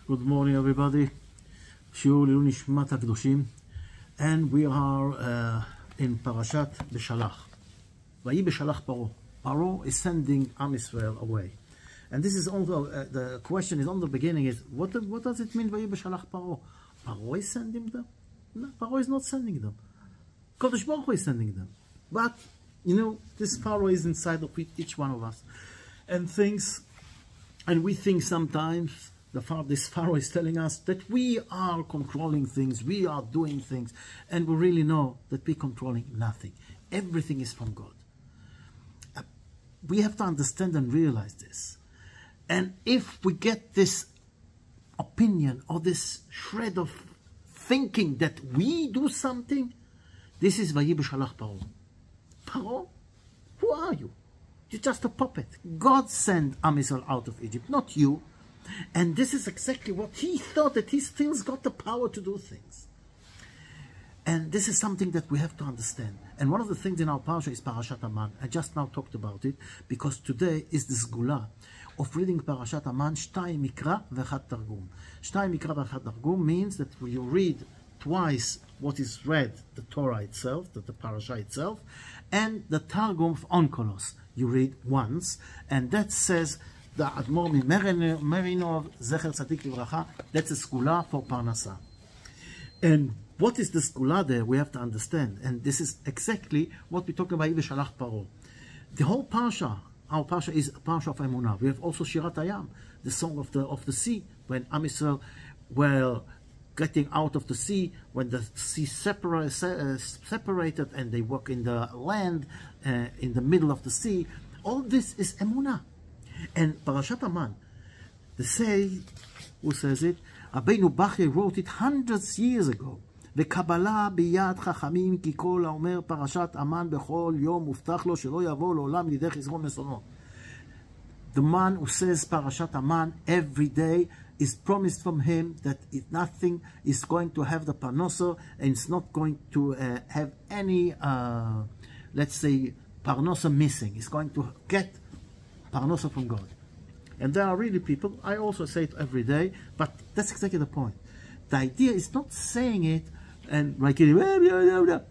Good morning, everybody. Shiur L'ilui Nishmat HaKadoshim, and we are in parashat Beschalch. Vayi Beschalch Paro. Paro is sending Am Yisrael away, and this is also the question is on the beginning is what does it mean Vayi Beschalch Paro? Paro is sending them? No, Paro is not sending them. Kodesh Baruch Hu is sending them, but you know this Paro is inside of each one of us, and we think sometimes. This Pharaoh is telling us that we are controlling things, we are doing things, and we really know that we're controlling nothing. Everything is from God. We have to understand and realize this. And if we get this opinion or this shred of thinking that we do something, this is Vayi Beschalch Paro. Paro, who are you? You're just a puppet. God sent Am Yisrael out of Egypt, not you. And this is exactly what he thought, that he still's got the power to do things. And this is something that we have to understand. And one of the things in our parasha is parashat Aman. I just now talked about it because today is the sgula of reading parashat Aman, Shtay Mikra v'Echad Targum. Shtay Mikra v'Echad Targum means that you read twice what is read, the Torah itself, the parasha itself, and the Targum of Onkelos. You read once, and that says, the Admor Merinov, Zecher Tzadik Livracha, that's a skula for Parnasa. And what is the skula there? We have to understand. And this is exactly what we talk about Beschalch Paro. The whole parsha, our parsha is a parsha of Emunah. We have also Shirat Hayam, the song of the sea, when Am Yisrael were getting out of the sea, when the sea separated and they walk in the land, in the middle of the sea. All this is Emunah. And Parashat Aman, they say, who says it? Rabbeinu Bachya wrote it hundreds years ago. וקבלה ביד חכמים כי כל האומר פרשת אמן בכל יום מובטח לו שלא יבוא לעולם לידי חסרון ושונאו. The man who says Parashat Aman every day is promised from him that nothing is going to have the parnosa and it's not going to have any, let's say, parnosa missing. It's going to get parnosa from God. And there are really people, I also say it every day, but that's exactly the point. The idea is not saying it and like you read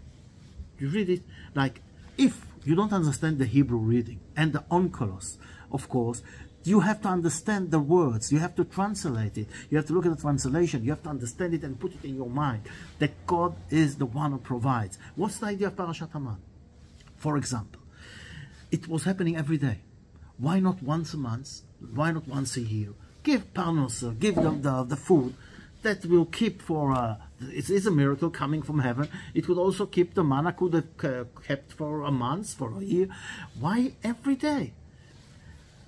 it like if you don't understand the Hebrew reading and the Onkelos, of course, you have to understand the words, you have to translate it, you have to look at the translation, you have to understand it and put it in your mind that God is the one who provides. What's the idea of Parashat Aman? For example, it was happening every day. Why not once a month? Why not once a year? Give parnosa, give them the food that will keep for, it is a miracle coming from heaven. It would also keep the manna, could have kept for a month, for a year. Why every day?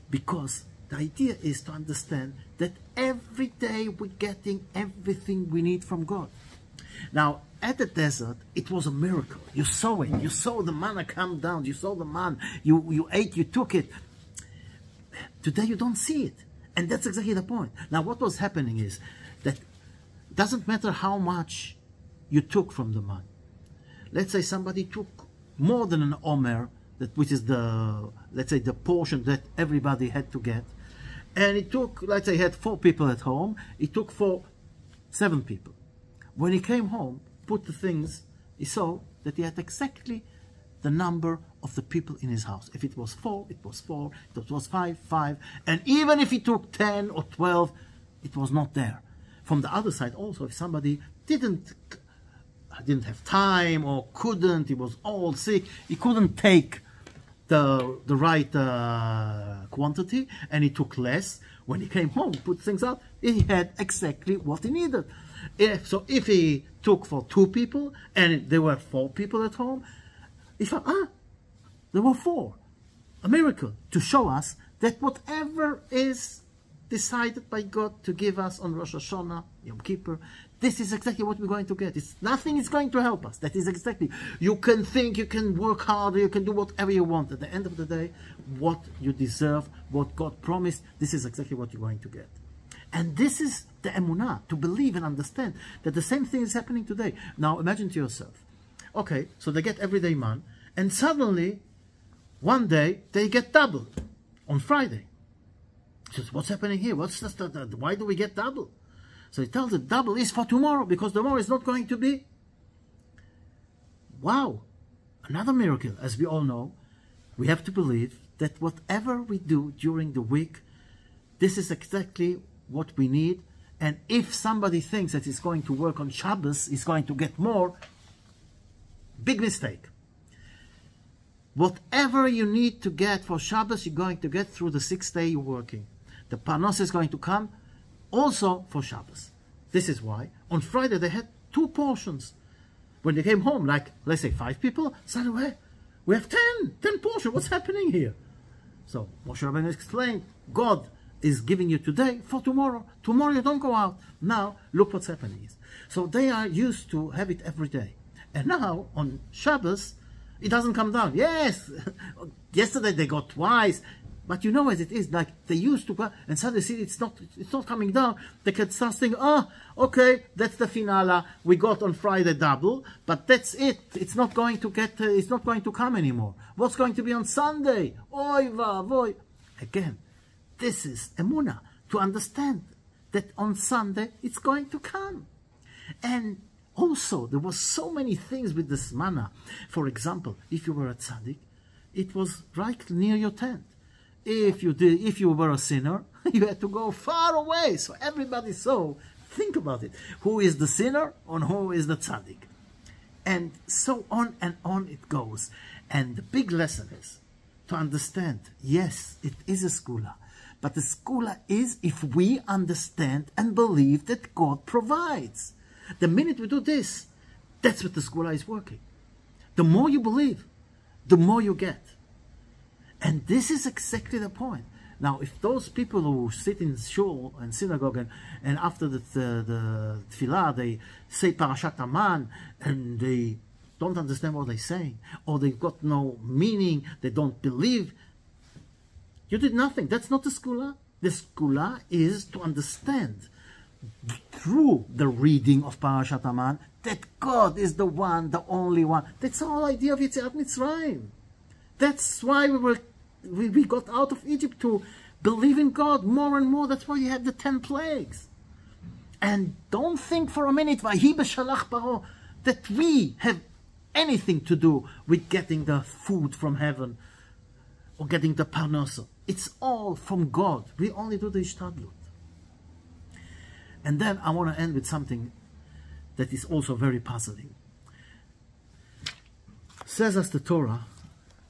Because the idea is to understand that every day we're getting everything we need from God. Now, at the desert, it was a miracle. You saw it. You saw the manna come down. You saw the man. You ate, you took it. Today you don't see it. And that's exactly the point. Now what was happening is that it doesn't matter how much you took from the man. Let's say somebody took more than an omer, which is the, let's say, the portion that everybody had to get. And it took, let's say he had 4 people at home, it took for 7 people. When he came home, put the things, he saw that he had exactly the number of the people in his house. If it was 4, it was 4. If it was 5, 5. And even if he took 10 or 12, it was not there. From the other side also, if somebody didn't have time or couldn't, he was all sick, he couldn't take the right quantity and he took less. When he came home, put things out, he had exactly what he needed. So if he took for 2 people and there were 4 people at home, there were 4. A miracle to show us that whatever is decided by God to give us on Rosh Hashanah, Yom Kippur, this is exactly what we're going to get. Nothing is going to help us. That is exactly. You can think, you can work harder, you can do whatever you want. At the end of the day, what you deserve, what God promised, this is exactly what you're going to get. And this is the emunah, to believe and understand that the same thing is happening today. Now imagine to yourself, okay, so they get everyday man, and suddenly, one day, they get double on Friday. He says, what's happening here? Why do we get double? So he tells the double is for tomorrow, because tomorrow is not going to be. Wow. Another miracle, as we all know, we have to believe that whatever we do during the week, this is exactly what we need. And if somebody thinks that he's going to work on Shabbos, he's going to get more, big mistake. Whatever you need to get for Shabbos, you're going to get through the 6th day you're working. The parnos is going to come also for Shabbos. This is why on Friday they had 2 portions. When they came home, like, let's say 5 people, suddenly we have 10 portions. What's happening here? So Moshe Rabbeinu explained, God is giving you today for tomorrow. Tomorrow you don't go out. Now look what's happening. So they are used to have it every day. And now on Shabbos, it doesn't come down. Yes, yesterday they got twice. But you know as it is, like they used to go, and suddenly see it's not coming down. They can start thinking, oh, okay, that's the finale. We got on Friday double, but that's it. It's not going to get. It's not going to come anymore. What's going to be on Sunday? Oy vavoy. Again, this is emunah, to understand that on Sunday it's going to come. And also there was so many things with this manna. For example, if you were a tzaddik, it was right near your tent. If you were a sinner, you had to go far away, so everybody saw. Think about it. Who is the sinner and who is the tzaddik? And so on and on it goes. And the big lesson is to understand, yes, it is a skula. But the skula is if we understand and believe that God provides. The minute we do this, that's what the skula is working. The more you believe, the more you get. And this is exactly the point. Now, if those people who sit in shul and synagogue and after the tefillah, they say parashat Aman and they don't understand what they're saying, or they've got no meaning, they don't believe, you did nothing. That's not the skula. The skula is to understand through the reading of parashat Aman that God is the one, the only one. That's the whole idea of Yetziat Mitzrayim. That's why we got out of Egypt, to believe in God more and more. That's why you had the 10 plagues. And don't think for a minute, Vahi Beschalch Paro, that we have anything to do with getting the food from heaven or getting the parnasa. It's all from God. We only do the ishtadlut. And then I want to end with something that is also very puzzling. Says us the Torah,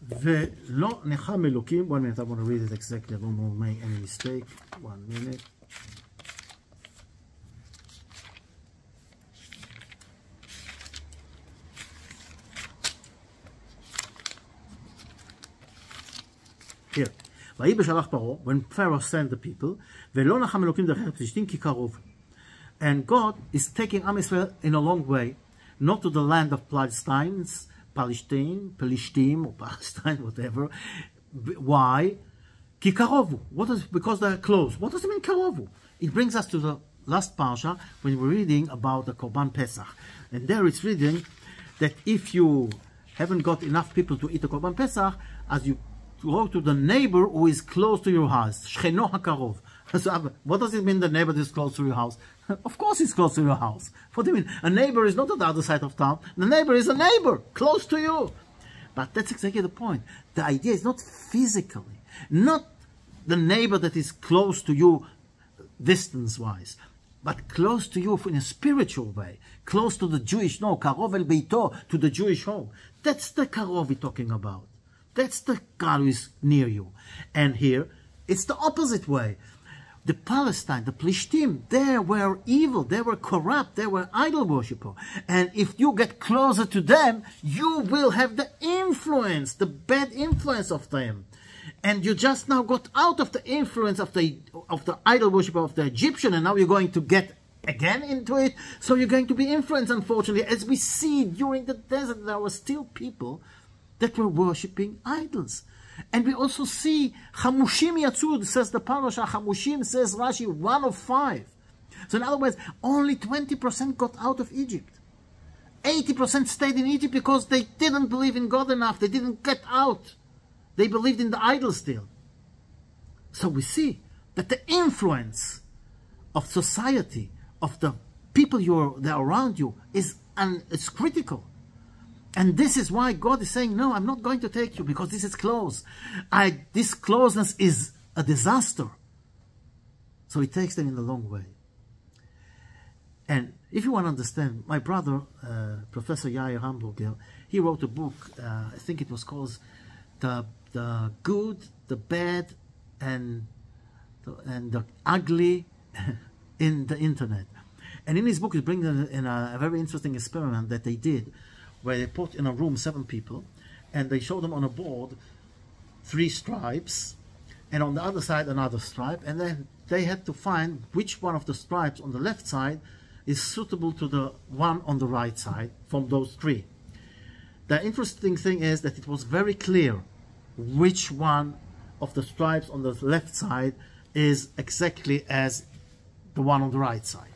ולא נחם אלוקים, 1 minute, I want to read it exactly, I don't want to make any mistake, 1 minute. Here, ויהי בשלח פרעה, when Pharaoh sent the people, ולא נחם אלוקים דרך הפלישתים כי קרוב. And God is taking Am Yisrael in a long way, not to the land of Palestine, or Palestine, whatever. Why? Ki karovu. Because they are close. What does it mean, karovu? It brings us to the last parsha when we're reading about the Korban Pesach. And there it's reading that if you haven't got enough people to eat the Korban Pesach, as you go to the neighbor who is close to your house, Shcheno HaKarov. So, what does it mean, the neighbor is close to your house? Of course he's close to your house. What do you mean? A neighbor is not on the other side of town. The neighbor is a neighbor, close to you. But that's exactly the point. The idea is not physically, not the neighbor that is close to you distance-wise, but close to you in a spiritual way, close to the Jewish, karov el beito, to the Jewish home. That's the karov we're talking about. That's the God who is near you. And here, it's the opposite way. The Palestine, the Plishtim, they were evil, they were corrupt, they were idol worshippers. And if you get closer to them, you will have the influence, the bad influence of them. And you just now got out of the influence of the idol worshipper of the Egyptian, and now you're going to get again into it. So you're going to be influenced, unfortunately, as we see during the desert, there were still people that were worshipping idols. And we also see Chamushim Yatzud, says the parasha. Chamushim, says Rashi, 1 of 5. So in other words, only 20% got out of Egypt. 80% stayed in Egypt because they didn't believe in God enough. They didn't get out. They believed in the idol still. So we see that the influence of society of the people that are around you is critical. And this is why God is saying, no, I'm not going to take you because this is close. This closeness is a disaster. So he takes them in the long way. And if you want to understand, my brother, Professor Yair Hamburger, he wrote a book, I think it was called The Good, the Bad, and the Ugly in the Internet. And in his book, he brings in a very interesting experiment that they did, where they put in a room 7 people, and they showed them on a board 3 stripes, and on the other side another stripe, and then they had to find which one of the stripes on the left side is suitable to the one on the right side from those 3. The interesting thing is that it was very clear which one of the stripes on the left side is exactly as the one on the right side.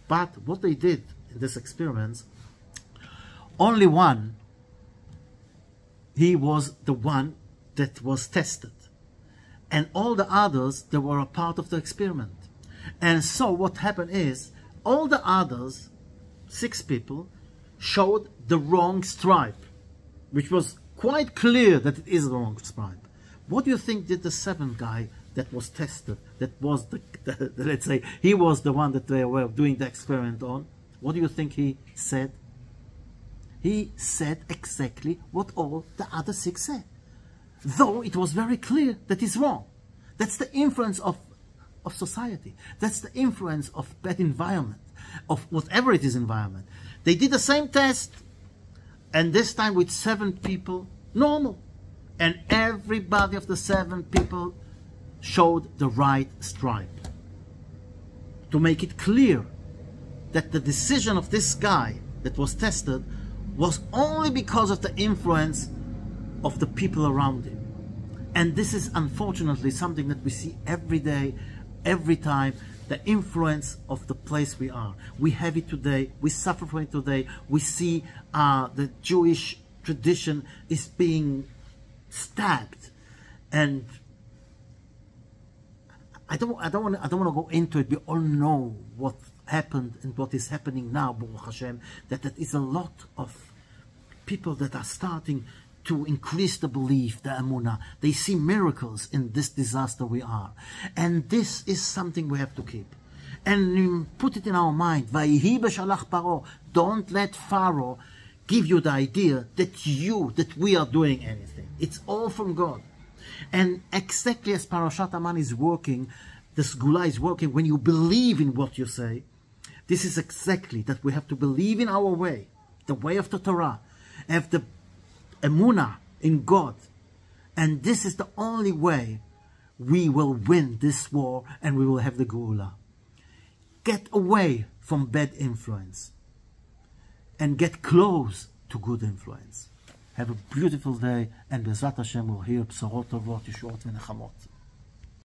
But what they did in this experiment, only one, he was the one that was tested. And all the others, they were a part of the experiment. And so what happened is, all the others, 6 people, showed the wrong stripe, which was quite clear that it is the wrong stripe. What do you think did the 7th guy that was tested, that was let's say, he was the one that they were doing the experiment on? What do you think he said? He said exactly what all the other 6 said, though it was very clear that it's wrong. That's the influence of society. That's the influence of bad environment, of whatever it is environment. They did the same test, and this time with 7 people, normal. And everybody of the 7 people showed the right stripe. To make it clear that the decision of this guy that was tested was only because of the influence of the people around him. And this is unfortunately something that we see every day, every time, the influence of the place we are. We have it today, we suffer from it today, we see the Jewish tradition is being stabbed. And I don't want to go into it. We all know what happened and what is happening now, Baruch Hashem, that is a lot of people that are starting to increase the belief, the emunah. They see miracles in this disaster we are. And this is something we have to keep. And put it in our mind. Vayhi Beschalch Paro. Don't let Pharaoh give you the idea that we are doing anything. It's all from God. And exactly as Parashat Aman is working, the Sgula is working, when you believe in what you say, this is exactly that we have to believe in our way, the way of the Torah, have the emunah in God. And this is the only way we will win this war and we will have the Geula. Get away from bad influence and get close to good influence. Have a beautiful day, and Bezrat Hashem will hear Bsorot Tovot, Yeshuot, Venechamot.